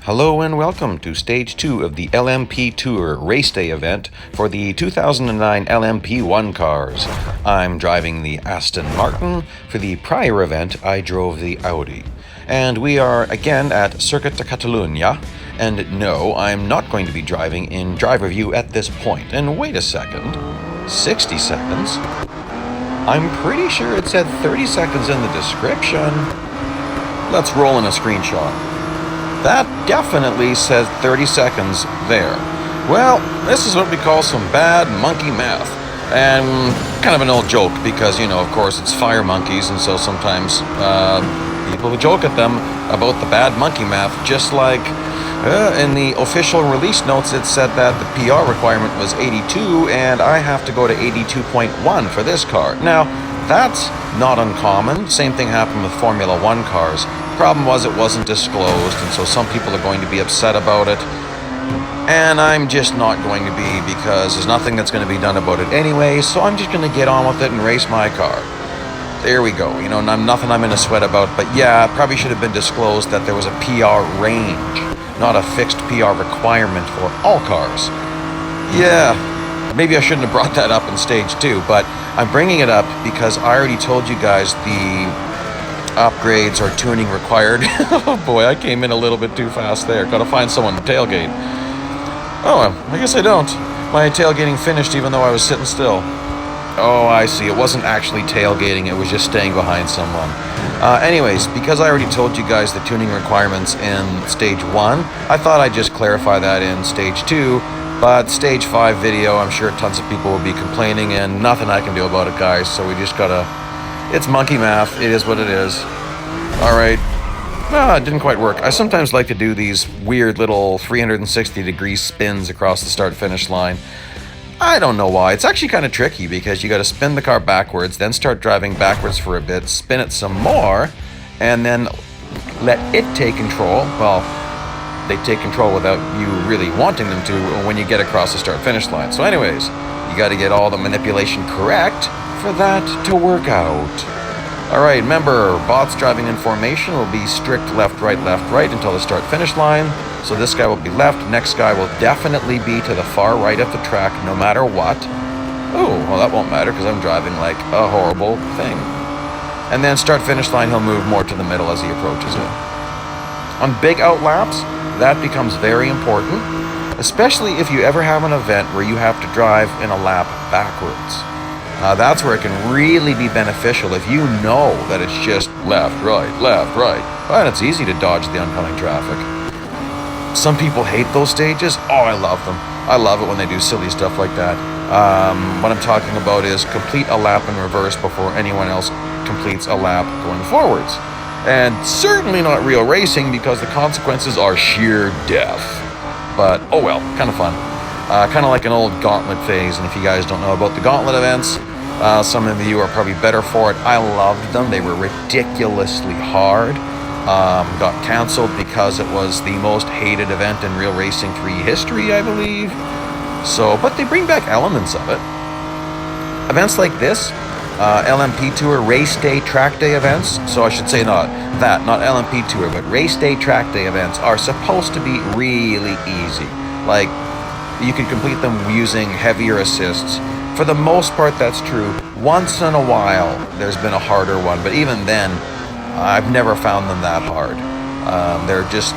Hello and welcome to Stage 2 of the LMP Tour Race Day event for the 2009 LMP1 cars. I'm driving the Aston Martin. For the prior event, I drove the Audi. And we are again at Circuit de Catalunya. And no, I'm not going to be driving in driver view at this point. And wait a second, 60 seconds? I'm pretty sure it said 30 seconds in the description. Let's roll in a screenshot. That definitely says 30 seconds there. Well, this is what we call some bad monkey math. And kind of an old joke because, of course it's fire monkeys, and so sometimes people joke at them about the bad monkey math, just like in the official release notes it said that the PR requirement was 82 and I have to go to 82.1 for this car. Now, that's not uncommon. Same thing happened with Formula One cars. Problem was it wasn't disclosed, and so some people are going to be upset about it. And I'm just not going to be, because there's nothing that's going to be done about it anyway, so I'm just going to get on with it and race my car. There we go. Nothing I'm in a sweat about, but yeah, it probably should have been disclosed that there was a PR range, not a fixed PR requirement for all cars. Yeah, maybe I shouldn't have brought that up in Stage 2, but I'm bringing it up because I already told you guys the upgrades or tuning required. Oh boy, I came in a little bit too fast there. Gotta find someone to tailgate. Oh, I guess I don't. My tailgating finished even though I was sitting still. Oh, I see. It wasn't actually tailgating, it was just staying behind someone. Anyways, because I already told you guys the tuning requirements in Stage 1, I thought I'd just clarify that in Stage 2, but Stage 5 video, I'm sure tons of people will be complaining, and nothing I can do about it, guys, so we just gotta... It's monkey math, it is what it is. Alright. It didn't quite work. I sometimes like to do these weird little 360-degree spins across the start-finish line. I don't know why. It's actually kind of tricky because you got to spin the car backwards, then start driving backwards for a bit, spin it some more, and then let it take control. Well, they take control without you really wanting them to when you get across the start-finish line. So anyways, you got to get all the manipulation correct for that to work out. Alright, remember, bots driving in formation will be strict left, right until the start-finish line. So this guy will be left, next guy will definitely be to the far right of the track, no matter what. Oh, well that won't matter because I'm driving like a horrible thing. And then start-finish line, he'll move more to the middle as he approaches it. On big outlaps, that becomes very important, especially if you ever have an event where you have to drive in a lap backwards. That's where it can really be beneficial if you know that it's just left, right. Well, it's easy to dodge the oncoming traffic. Some people hate those stages. Oh, I love them. I love it when they do silly stuff like that. What I'm talking about is complete a lap in reverse before anyone else completes a lap going forwards. And certainly not real racing because the consequences are sheer death. But, oh well, kind of fun. Kind of like an old gauntlet phase, and if you guys don't know about the gauntlet events, some of you are probably better for it. I loved them. They were ridiculously hard. Got cancelled because it was the most hated event in Real Racing 3 history, I believe. But they bring back elements of it. Events like this, LMP Tour Race Day Track Day events, so I should say not LMP Tour, but Race Day Track Day events are supposed to be really easy. Like, you can complete them using heavier assists. For the most part, that's true. Once in a while, there's been a harder one, but even then, I've never found them that hard. They're just,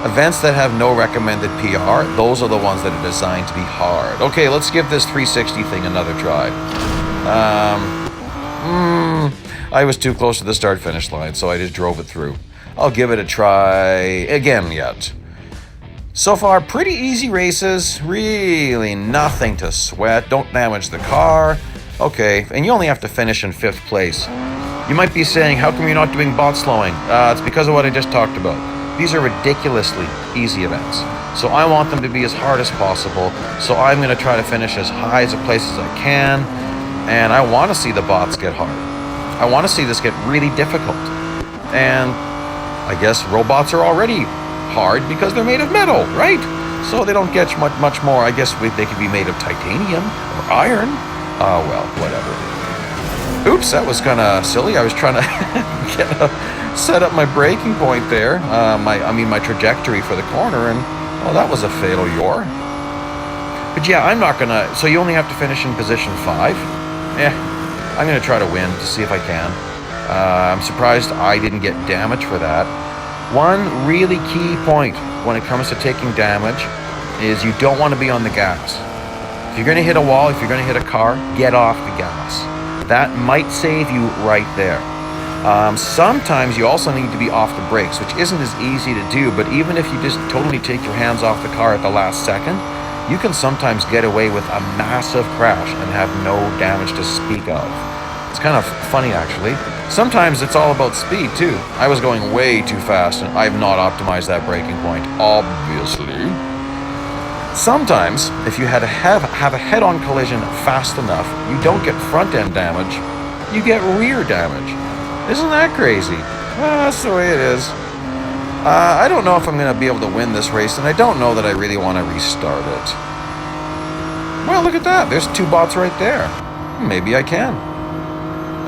events that have no recommended PR, those are the ones that are designed to be hard. Okay, let's give this 360 thing another try. I was too close to the start-finish line, so I just drove it through. I'll give it a try again yet. So far, pretty easy races, really nothing to sweat, don't damage the car. Okay, and you only have to finish in 5th place. You might be saying, how come you're not doing bot slowing? It's because of what I just talked about. These are ridiculously easy events, so I want them to be as hard as possible, so I'm going to try to finish as high as a place as I can, and I want to see the bots get hard. I want to see this get really difficult. And I guess robots are already hard because they're made of metal, right? So they don't get much more. I guess they could be made of titanium or iron. Well, whatever. Oops, that was kind of silly. I was trying to get a set up my braking point there, my trajectory for the corner, and well, that was a failure. But yeah, I'm not gonna, so you only have to finish in position 5? I'm gonna try to win to see if I can. I'm surprised I didn't get damage for that. One really key point when it comes to taking damage is you don't want to be on the gas. If you're gonna hit a wall, if you're gonna hit a car, get off the gas. That might save you right there. Sometimes you also need to be off the brakes, which isn't as easy to do, but even if you just totally take your hands off the car at the last second, you can sometimes get away with a massive crash and have no damage to speak of. It's kind of funny, actually. Sometimes it's all about speed, too. I was going way too fast, and I've not optimized that braking point, obviously. Sometimes, if you have a head-on collision fast enough, you don't get front-end damage, you get rear damage. Isn't that crazy? That's the way it is. I don't know if I'm going to be able to win this race, and I don't know that I really want to restart it. Well, look at that. There's 2 bots right there. Maybe I can.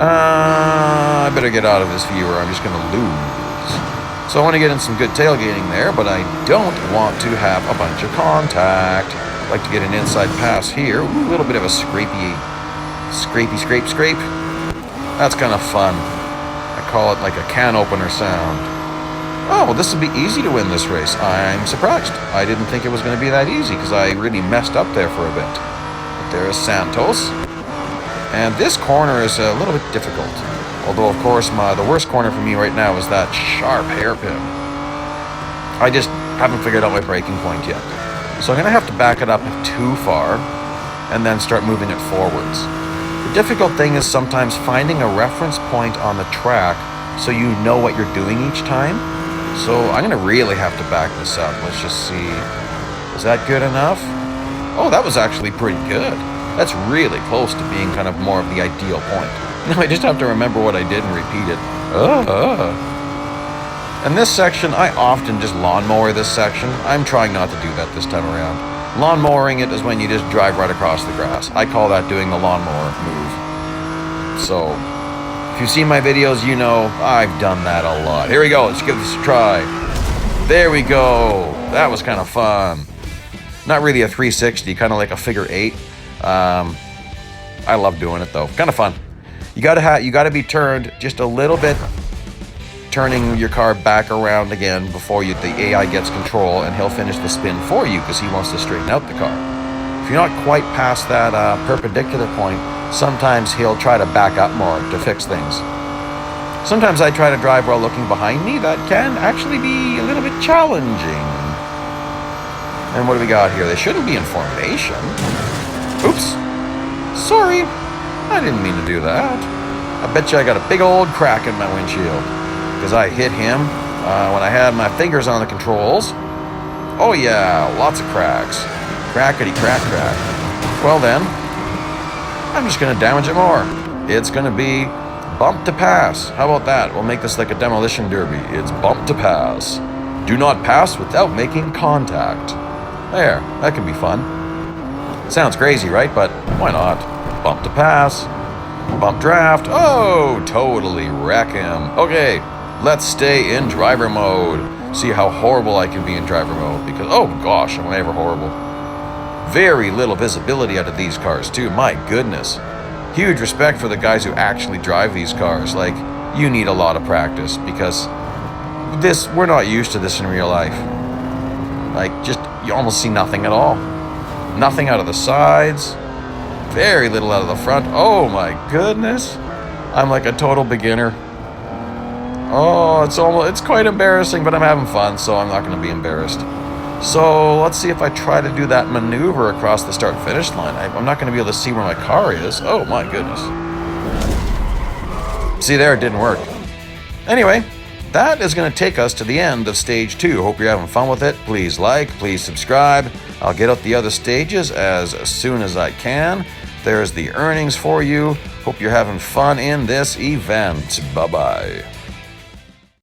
I better get out of this view or I'm just going to lose. So I want to get in some good tailgating there, but I don't want to have a bunch of contact. I'd like to get an inside pass here. Ooh, a little bit of a scrape. That's kind of fun. I call it like a can opener sound. Oh, well, this would be easy to win this race. I'm surprised. I didn't think it was going to be that easy because I really messed up there for a bit. But there is Santos. And this corner is a little bit difficult. Although, of course, the worst corner for me right now is that sharp hairpin. I just haven't figured out my braking point yet. So I'm going to have to back it up too far and then start moving it forwards. The difficult thing is sometimes finding a reference point on the track so you know what you're doing each time. So I'm going to really have to back this up. Let's just see. Is that good enough? Oh, that was actually pretty good. That's really close to being kind of more of the ideal point. Now I just have to remember what I did and repeat it. And this section, I often just lawnmower this section. I'm trying not to do that this time around. Lawnmowering it is when you just drive right across the grass. I call that doing the lawnmower move. So, if you've seen my videos, you know I've done that a lot. Here we go, let's give this a try. There we go. That was kind of fun. Not really a 360, kind of like a figure 8. I love doing it though. Kind of fun. You gotta be turned just a little bit, turning your car back around again before the AI gets control, and he'll finish the spin for you because he wants to straighten out the car. If you're not quite past that perpendicular point, sometimes he'll try to back up more to fix things. Sometimes I try to drive while looking behind me. That can actually be a little bit challenging. And what do we got here? They shouldn't be in formation. Oops. Sorry. I didn't mean to do that. I bet you I got a big old crack in my windshield because I hit him when I had my fingers on the controls. Oh yeah, lots of cracks. Crackety crack. Well then, I'm just going to damage it more. It's going to be bump to pass. How about that? We'll make this like a demolition derby. It's bump to pass. Do not pass without making contact. There, that can be fun. Sounds crazy, right? But why not? Bump to pass. Bump draft. Oh, totally wreck him. Okay, let's stay in driver mode. See how horrible I can be in driver mode because, oh gosh, am I ever horrible. Very little visibility out of these cars too, my goodness. Huge respect for the guys who actually drive these cars. Like, you need a lot of practice because we're not used to this in real life. Like, you almost see nothing at all. Nothing out of the sides. Very little out of the front. Oh my goodness. I'm like a total beginner. Oh, it's quite embarrassing, but I'm having fun, so I'm not going to be embarrassed. So let's see if I try to do that maneuver across the start-finish line. I'm not going to be able to see where my car is. Oh my goodness. See there, it didn't work. Anyway, that is going to take us to the end of stage 2. Hope you're having fun with it. Please like, please subscribe. I'll get out the other stages as soon as I can. There's the earnings for you. Hope you're having fun in this event. Bye-bye.